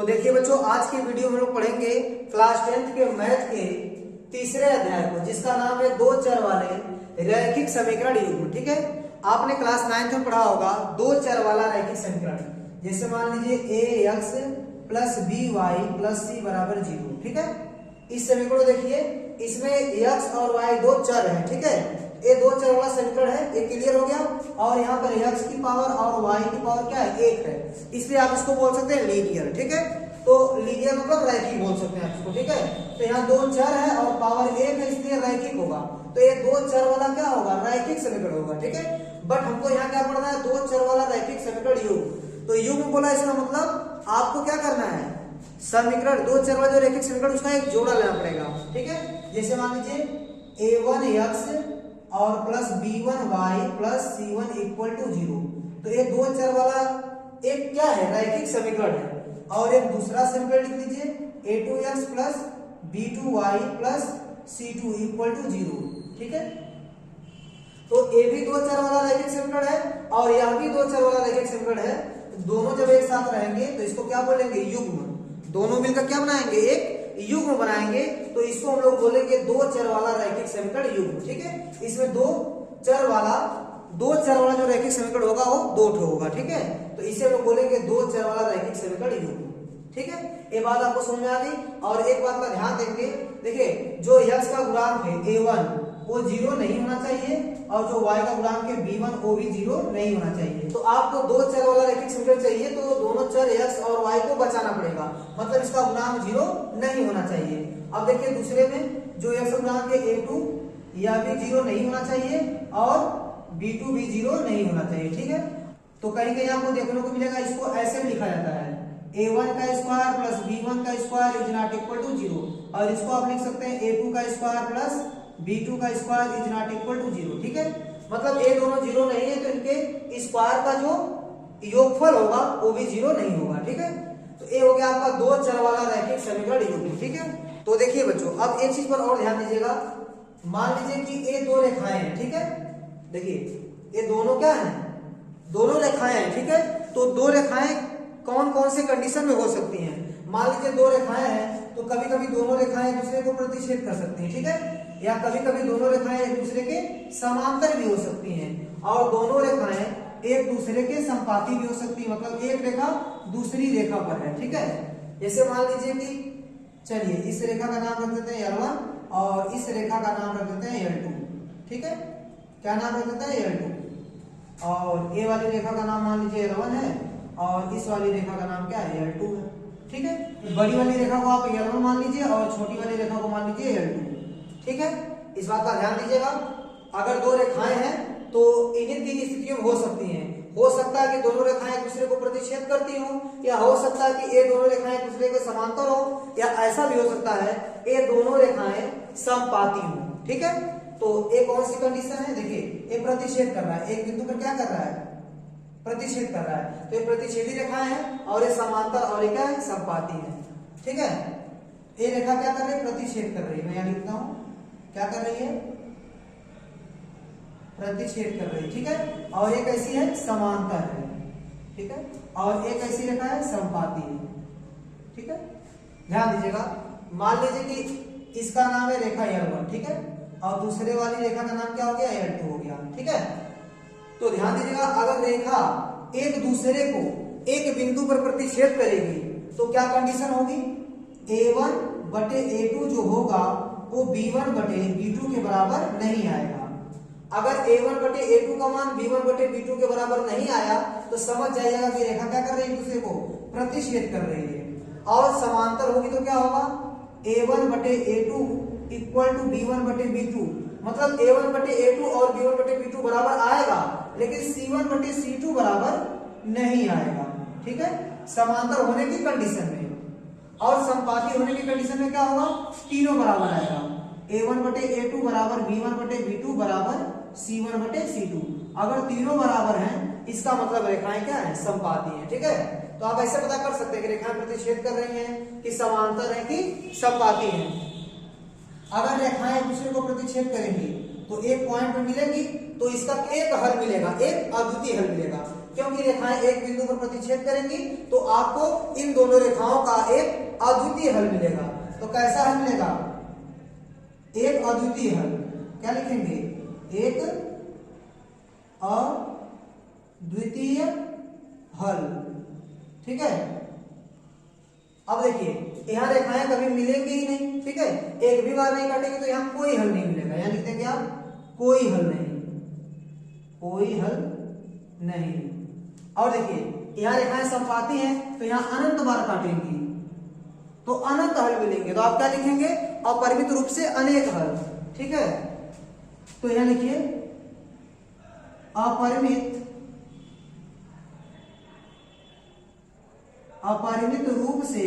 तो देखिए बच्चों, आज की वीडियो में लोग पढ़ेंगे क्लास 10th के मैथ के तीसरे अध्याय को, जिसका नाम है दो चर वाले रैखिक समीकरण युग्म। ठीक है, आपने क्लास 9th में पढ़ा होगा दो चर वाला रैखिक समीकरण। जैसे मान लीजिए ax plus by plus c बराबर 0। ठीक है, इस समीकरण को देखिए, इसमें x और y दो चर हैं। ठीक है, ये दो चर वाला समीकरण है, ये क्लियर हो गया। और यहाँ पर x की पावर और y की पावर क्या है, 1 है, इसलिए आप इसको बोल सकते हैं लीनियर। ठीक है, तो लीनियर मतलब रैखिक बोल सकते हैं आप इसको। ठीक है, तो यहाँ दो चर है और पावर 1 है, इसलिए रैखिक होगा। तो ये दो चर वाला क्या होगा, रैखिक समीकरण होगा। ठीक है, बट हमको यहाँ क्या पढ़ना है, दो चर वाला रैखिक समीकरण युग्म। तो युग्म बोला, इसका मतलब आपको क्या करना है, समीकरण दो चर वाला जो रैखिक समीकरण उसका एक जोड़ा लेना पड़ेगा। ठीक है, जैसे मान लीजिए a1x और plus b1y plus c1 equal to 0। तो ये दो चर वाला एक क्या है, रैखिक समीकरण है। और एक दूसरा समीकरण लिख लीजिए a2x plus b2y plus c2 equal to 0। ठीक है, तो ये भी दो चर वाला रैखिक समीकरण है और यह भी दो चर वाला रैखिक समीकरण है। दोनों जब एक साथ रहेंगे तो इसको क्या बोलेंगे, युग्म। दोनों मिलकर क्या बनाएंगे, एक युग्म बनाएंगे। तो इसको हम लोग बोलेंगे दो चर वाला रैखिक समीकरण युग्म। ठीक है, इसमें दो चर वाला जो रैखिक समीकरण होगा वो दो ठो होगा। ठीक है, तो इसे हम लोग बोलेंगे दो चर वाला रैखिक समीकरण युग्म। ठीक है, ये बात आपको समझ में आ गई। और एक बात का ध्यान देंगे, देखिए जो x का गुणांक है a1 वो 0 नहीं होना चाहिए और जो y का गुणांक है b1 वो भी 0 नहीं होना चाहिए। तो आपको दो चर वाला रैखिक समीकरण चाहिए, तो दोनों चर x और y को बचाना पड़ेगा, मतलब इसका गुणांक 0 नहीं होना चाहिए। अब देखिए दूसरे में जो x का गुणांक है a2 या भी 0 नहीं होना चाहिए और b2 भी 0 नहीं होना चाहिए। ठीक है, तो कहीं कहीं आपको देखने को मिलेगा, इसको ऐसे भी लिखा जाता है a1 का स्क्वायर प्लस b1 का square is not equal to 0। और इसको आप लिख सकते हैं a2 का स्क्वायर प्लस b2 का square is not equal to 0। ठीक है, मतलब ये दोनों 0 नहीं है, तो इनके स्क्वायर का जो योगफल होगा वो भी 0 नहीं होगा। ठीक है, तो ये हो गया आपका दो चर वाला रैखिक समीकरण युग्म। ठीक है, तो देखिए बच्चों, अब एक चीज पर और ध्यान दीजिएगा। मान लीजिए कि ये दो रेखाएं हैं। ठीक है, देखिए ये दोनों क्या है, दोनों रेखाएं हैं। ठीक है, तो दो रेखाएं कौन कौन से कंडीशन में हो सकती हैं। मान लीजिए दो रेखाएं हैं, तो कभी कभी दोनों रेखाएं एक दूसरे को प्रतिच्छेद कर सकती हैं। ठीक है, या कभी कभी दोनों रेखाएं एक दूसरे के समांतर भी हो सकती हैं, और दोनों रेखाएं एक दूसरे के संपाती भी हो सकती है, मतलब एक रेखा दूसरी रेखा पर है। ठीक है, जैसे मान लीजिए कि चलिए इस रेखा का नाम रख देते हैं L1 और इस रेखा का नाम रख देते हैं L2। ठीक है, क्या नाम रख देते हैं, L2। और ये वाली रेखा का नाम मान लीजिए L1 है और इस वाली रेखा का नाम क्या है, L2 है। ठीक है, बड़ी वाली रेखा को आप L1 मान लीजिए और छोटी वाली रेखा को मान लीजिए L2। ठीक है, इस बात का ध्यान दीजिएगा। अगर दो रेखाएं हैं तो इन्हीं तीन स्थितियों में हो सकती हैं। हो सकता है कि दोनों रेखाएं एक दूसरे को प्रतिच्छेद करती हो, या हो सकता है कि ये दोनों रेखाएं एक दूसरे के समांतर हो, या ऐसा भी हो सकता है ये दोनों रेखाएं समपाती हो। ठीक है, तो एक कौन सी कंडीशन है, देखिए ये प्रतिच्छेद कर रहा है, एक बिंदु पर क्या कर रहा है, प्रतिच्छेद कर रहा है। तो ये प्रतिच्छेदी रेखाएं हैं और ये समांतर और ये क्या है, समपाती है। ठीक है, ये रेखा क्या कर रही है, प्रतिच्छेद कर रही है। मैं यहां लिखता हूं, क्या कर रही है, प्रतिच्छेद कर रही है। ठीक है, और एक ऐसी है समांतर है। ठीक है, और एक ऐसी रेखा है समपाती है। ठीक है, ध्यान दीजिएगा। मान लीजिए कि इसका नाम है रेखा L1। ठीक है, और दूसरे वाली रेखा का नाम क्या हो गया, L2 हो गया। ठीक है, तो ध्यान दीजिएगा, अगर रेखा एक दूसरे को एक बिंदु पर प्रतिच्छेद करेगी तो क्या कंडीशन होगी, a1 बटे a2 जो होगा वो b1 बटे b2 के बराबर नहीं आएगा। अगर a1 बटे a2 का मान b1 बटे b2 के बराबर नहीं आया तो समझ जाइएगा कि रेखा क्या कर रही है, एक दूसरे को प्रतिच्छेद कर रही है। और समांतर होगी तो क्या होगा, a1 बटे a2 इक्वल टू b1 बटे b2, मतलब a1 बटे a2 और b1 बटे b2 बराबर आएगा, लेकिन c1 बटे c2 बराबर नहीं आएगा। ठीक है, समांतर होने की कंडीशन में। और समपाती होने की कंडीशन में क्या होगा, तीनों बराबर आएगा, a1 बटे a2 बराबर b1 बटे b2 बराबर c1 बटे c2। अगर तीनों बराबर हैं इसका मतलब रेखाएं क्या है, समपाती हैं। ठीक है, तो आप ऐसे पता कर सकते हैं कि रेखाएं प्रतिच्छेद कर रही हैं कि समांतर है कि समपाती हैं। अगर रेखाएं एक दूसरे को प्रतिच्छेद करेंगी तो एक पॉइंट में मिलेंगी, तो इसका एक हल मिलेगा, एक अद्वितीय हल मिलेगा। क्योंकि रेखाएं एक बिंदु पर प्रतिच्छेद करेंगी तो आपको इन दोनों रेखाओं का एक अद्वितीय हल मिलेगा। तो कैसा हल मिलेगा? एक अद्वितीय हल। क्या लिखेंगे? एक अद्वितीय हल। ठीक है। अब देखिए यहाँ रेखाएं कभी मिलेंगी ही नहीं। ठीक है, एक भी बार नहीं काटेंगे तो यहाँ कोई हल नहीं मिलेगा। यहाँ लिखते हैं क्या? कोई हल नहीं, कोई हल नहीं। और देखिए यहाँ रेखाएं समपाती हैं तो यहाँ अनंत बार काटेंगी तो अनंत हल मिलेंगे। तो आप क्या लिखेंगे? अपरिमित रूप से अनेक हल। ठीक है, तो यहाँ लिखिए अपरिमित रूप से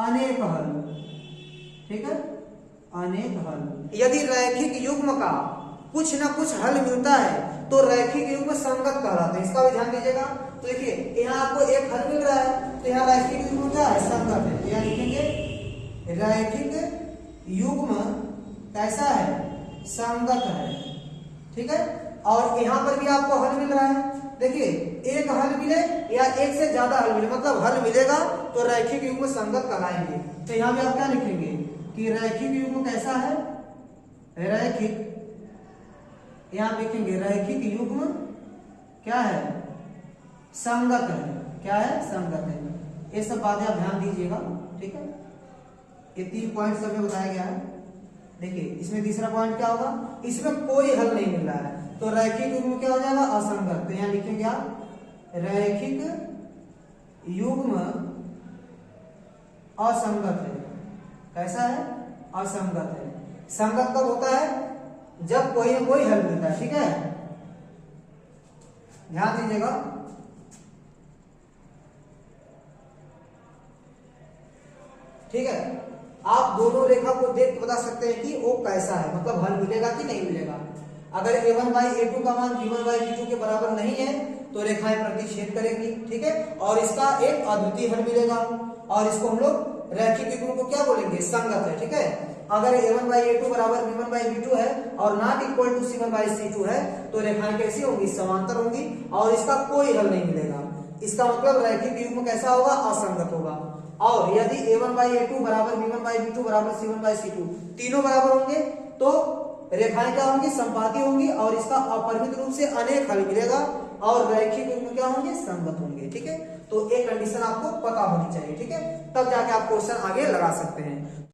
अनेक हल। ठीक है, अनेक हल। यदि रैखिक युग्म का कुछ ना कुछ हल मिलता है तो रैखिक युग्म संगत कहलाते हैं। इसका भी ध्यान दीजिएगा। तो देखिए यहाँ आपको एक हल मिल रहा है तो यहाँ रैखिक युग्म क्या है? संगत है। तो यहाँ लिखेंगे रैखिक युग्म कैसा है? संगत है। ठीक है, और यहाँ पर भी आपको हल मिल रहा है। देखिए एक हल मिले या एक से ज्यादा हल मिले, मतलब हल मिलेगा तो रैखिक युग्म संगत कहलाएंगे। तो यहाँ भी आप क्या लिखेंगे कि रैखिक युग्म कैसा है? रैखिक, यहाँ लिखेंगे रैखिक युग्म क्या है? संगत है। क्या है? संगत है। ये सब बातें आप ध्यान दीजिएगा। ठीक है, ये 3 पॉइंट सब में बताया गया है। देखिए इसमें तीसरा पॉइंट क्या होगा? इसमें कोई हल नहीं मिल रहा है तो रैखिक युग्म क्या हो जाएगा? असंगत। तो यहाँ लिखेंगे आप रैखिक युग्म असंगत है। कैसा है? असंगत है। संगत कब होता है? जब कोई ना कोई हल मिलता है। ठीक है, ध्यान दीजिएगा। ठीक है, आप दोनों रेखा को देख के बता सकते हैं कि वो कैसा है, मतलब हल मिलेगा कि नहीं मिलेगा। अगर a1/a2 का मान b1/b2 के बराबर नहीं है तो रेखाएं प्रतिच्छेद करेंगी। ठीक है, और इसका एक अद्वितीय हल मिलेगा और इसको हम लोग रैखिक युग्म को क्या बोलेंगे? संगत है। ठीक है, अगर a1/a2 बराबर b1/b2 है और नॉट इक्वल टू c1/c2 है तो रेखाएं कैसी होंगी? समांतर होंगी और इसका कोई हल नहीं मिलेगा। इसका मतलब रैखिक युग्म कैसा होगा? असंगत होगा। और यदि a1/a2 बराबर b1/b2 बराबर c1/c2 तीनों बराबर होंगे तो रेखाएं क्या होंगी? संपाती होंगी और इसका अपरिमित रूप से अनेक हल मिलेगा और रैखिक युग्म क्या होंगे? संगत होंगे। ठीक है, तो एक कंडीशन आपको पता होनी चाहिए। ठीक है, तब जाके आप क्वेश्चन आगे लगा सकते हैं।